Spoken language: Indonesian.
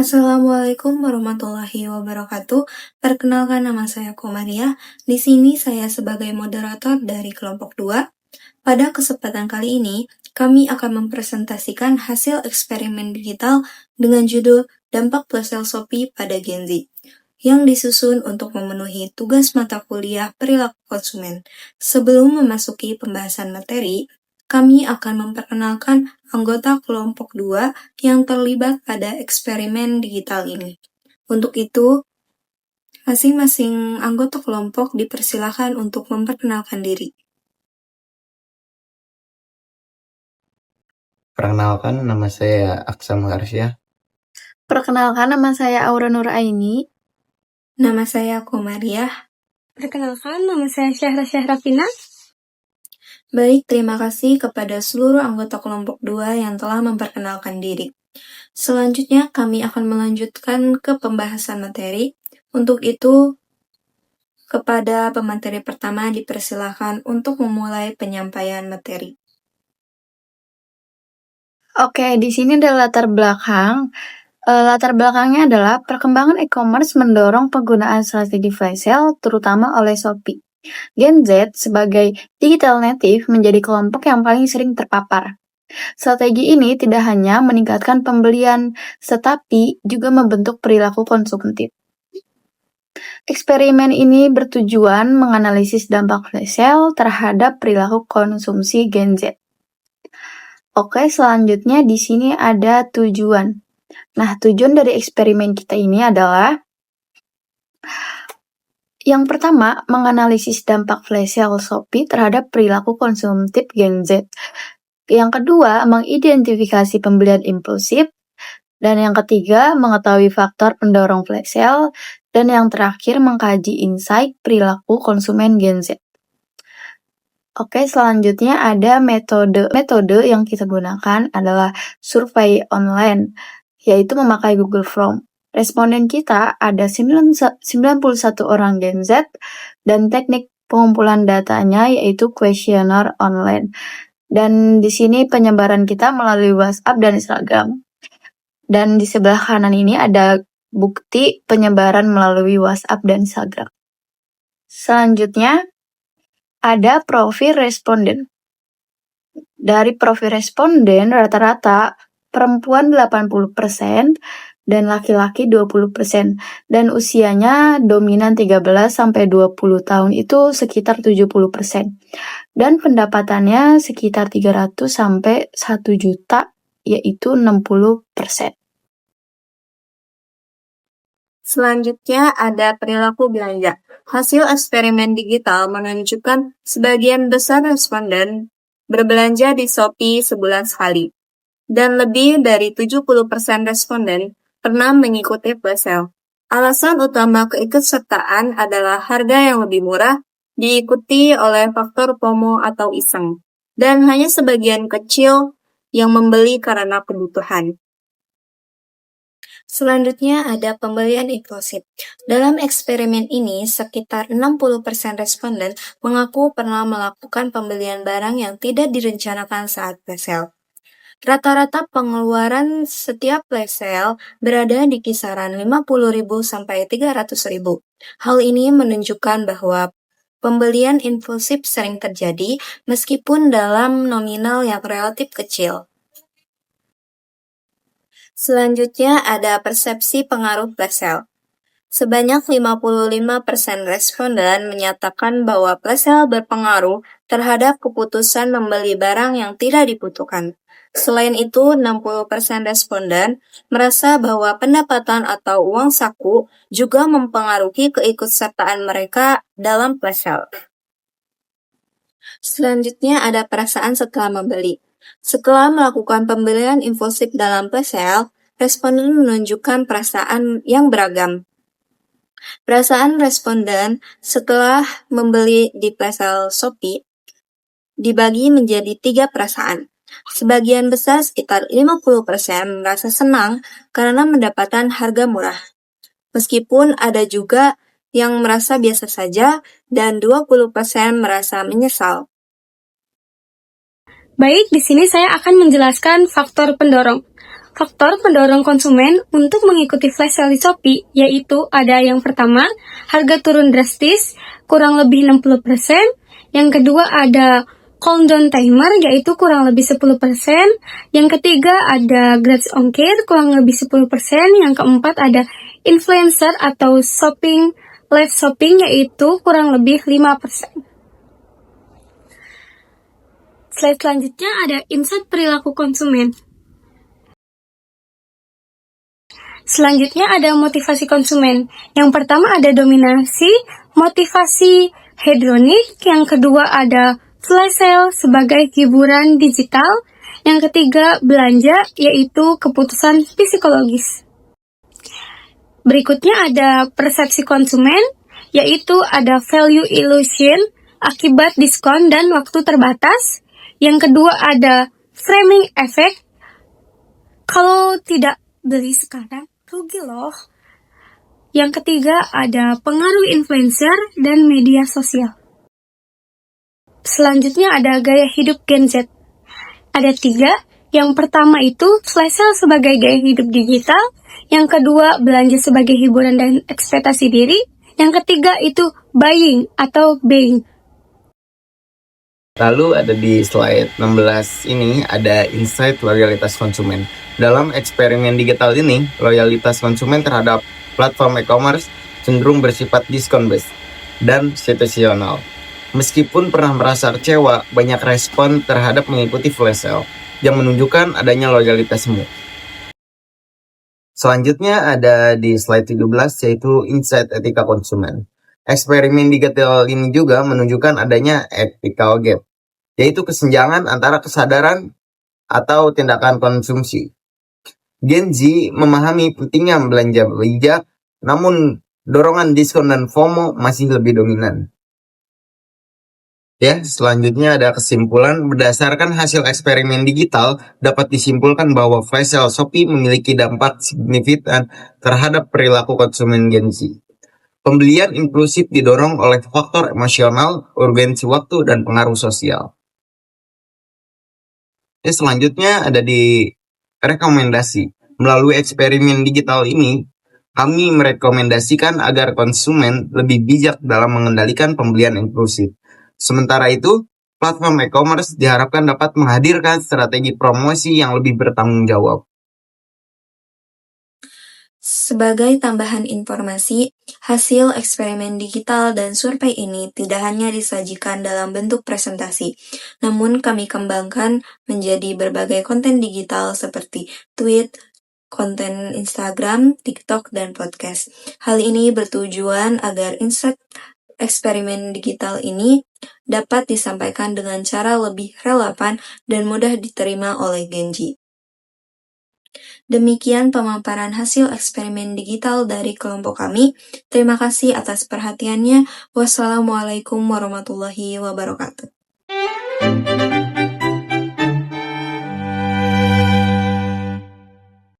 Assalamualaikum warahmatullahi wabarakatuh. Perkenalkan, nama saya Komaria. Di sini saya sebagai moderator dari kelompok 2. Pada kesempatan kali ini, kami akan mempresentasikan hasil eksperimen digital dengan judul Dampak Ponsel Shopee pada Gen Z, yang disusun untuk memenuhi tugas mata kuliah perilaku konsumen. Sebelum memasuki pembahasan materi, kami akan memperkenalkan anggota kelompok 2 yang terlibat pada eksperimen digital ini. Untuk itu, masing-masing anggota kelompok dipersilakan untuk memperkenalkan diri. Perkenalkan, nama saya Aksa Maharsyah. Perkenalkan, nama saya Aura Nuraini. Nama saya Komariah. Perkenalkan, nama saya Syahra Syahrafina. Baik, terima kasih kepada seluruh anggota kelompok 2 yang telah memperkenalkan diri. Selanjutnya, kami akan melanjutkan ke pembahasan materi. Untuk itu, kepada pemateri pertama dipersilakan untuk memulai penyampaian materi. Oke, di sini ada latar belakang. Latar belakangnya adalah perkembangan e-commerce mendorong penggunaan strategi flash sale, terutama oleh Shopee. Gen Z sebagai digital native menjadi kelompok yang paling sering terpapar. Strategi ini tidak hanya meningkatkan pembelian, tetapi juga membentuk perilaku konsumtif. Eksperimen ini bertujuan menganalisis dampak flash sale terhadap perilaku konsumsi Gen Z. Oke, selanjutnya di sini ada tujuan. Nah, tujuan dari eksperimen kita ini adalah yang pertama, menganalisis dampak flash sale Shopee terhadap perilaku konsumtif Gen Z. Yang kedua, mengidentifikasi pembelian impulsif. Dan yang ketiga, mengetahui faktor pendorong flash sale. Dan yang terakhir, mengkaji insight perilaku konsumen Gen Z. Oke, selanjutnya ada metode. Metode yang kita gunakan adalah survei online, yaitu memakai Google Form. Responden kita ada 91 orang Gen Z, dan teknik pengumpulan datanya yaitu kuesioner online. Dan di sini penyebaran kita melalui WhatsApp dan Instagram. Dan di sebelah kanan ini ada bukti penyebaran melalui WhatsApp dan Instagram. Selanjutnya, ada profil responden. Dari profil responden, rata-rata perempuan 80% dan laki-laki 20%. Dan usianya dominan 13-20 tahun itu sekitar 70%. Dan pendapatannya sekitar 300-1 juta, yaitu 60%. Selanjutnya ada perilaku belanja. Hasil eksperimen digital menunjukkan sebagian besar responden berbelanja di Shopee sebulan sekali. Dan lebih dari 70% responden pernah mengikuti flash sale. Alasan utama keikutsertaan adalah harga yang lebih murah, diikuti oleh faktor FOMO atau iseng. Dan hanya sebagian kecil yang membeli karena kebutuhan. Selanjutnya ada pembelian impulsif. Dalam eksperimen ini, sekitar 60% responden mengaku pernah melakukan pembelian barang yang tidak direncanakan saat flash sale. Rata-rata pengeluaran setiap flash sale berada di kisaran 50.000 sampai 300.000. Hal ini menunjukkan bahwa pembelian impulsif sering terjadi meskipun dalam nominal yang relatif kecil. Selanjutnya ada persepsi pengaruh flash sale. Sebanyak 55% responden menyatakan bahwa flash sale berpengaruh terhadap keputusan membeli barang yang tidak dibutuhkan. Selain itu, 60% responden merasa bahwa pendapatan atau uang saku juga mempengaruhi keikutsertaan mereka dalam flash sale. Selanjutnya ada perasaan setelah membeli. Setelah melakukan pembelian impulsif dalam flash sale, responden menunjukkan perasaan yang beragam. Perasaan responden setelah membeli di flash sale Shopee dibagi menjadi 3 perasaan. Sebagian besar, sekitar 50%, merasa senang karena mendapatkan harga murah. Meskipun ada juga yang merasa biasa saja dan 20% merasa menyesal. Baik, di sini saya akan menjelaskan faktor pendorong. Faktor pendorong konsumen untuk mengikuti flash sale di Shopee yaitu ada yang pertama, harga turun drastis, kurang lebih 60%. Yang kedua ada countdown timer yaitu kurang lebih 10%. Yang ketiga ada gratis ongkir kurang lebih 10%. Yang keempat ada influencer atau live shopping yaitu kurang lebih 5%. Slide selanjutnya ada insight perilaku konsumen. Selanjutnya ada motivasi konsumen. Yang pertama ada dominasi, motivasi hedonik. Yang kedua ada flash sale sebagai hiburan digital. Yang ketiga belanja, yaitu keputusan psikologis. Berikutnya ada persepsi konsumen, yaitu ada value illusion akibat diskon dan waktu terbatas. Yang kedua ada framing effect, kalau tidak beli sekarang rugi loh. Yang ketiga ada pengaruh influencer dan media sosial. Selanjutnya ada gaya hidup Gen Z. Ada 3. Yang pertama itu flash sale sebagai gaya hidup digital. Yang kedua belanja sebagai hiburan dan ekspektasi diri. Yang ketiga itu buying atau buying. Lalu ada di slide 16 ini ada insight loyalitas konsumen. Dalam eksperimen digital ini, loyalitas konsumen terhadap platform e-commerce cenderung bersifat diskon-based dan situasional. Meskipun pernah merasa kecewa, banyak respon terhadap mengikuti flash sale yang menunjukkan adanya loyalitasmu. Selanjutnya ada di slide 17 yaitu insight etika konsumen. Eksperimen digital ini juga menunjukkan adanya ethical gap, yaitu kesenjangan antara kesadaran atau tindakan konsumsi. Gen Z memahami pentingnya belanja bijak, namun dorongan diskon dan FOMO masih lebih dominan. Ya, selanjutnya ada kesimpulan. Berdasarkan hasil eksperimen digital, dapat disimpulkan bahwa flash sale Shopee memiliki dampak signifikan terhadap perilaku konsumen Gen Z. Pembelian impulsif didorong oleh faktor emosional, urgensi waktu, dan pengaruh sosial. Ya, selanjutnya ada di rekomendasi. Melalui eksperimen digital ini, kami merekomendasikan agar konsumen lebih bijak dalam mengendalikan pembelian impulsif. Sementara itu, platform e-commerce diharapkan dapat menghadirkan strategi promosi yang lebih bertanggung jawab. Sebagai tambahan informasi, hasil eksperimen digital dan survei ini tidak hanya disajikan dalam bentuk presentasi, namun kami kembangkan menjadi berbagai konten digital seperti tweet, konten Instagram, TikTok, dan podcast. Hal ini bertujuan agar insight eksperimen digital ini dapat disampaikan dengan cara lebih relevan dan mudah diterima oleh Gen Z. Demikian pemaparan hasil eksperimen digital dari kelompok kami. Terima kasih atas perhatiannya. Wassalamualaikum warahmatullahi wabarakatuh.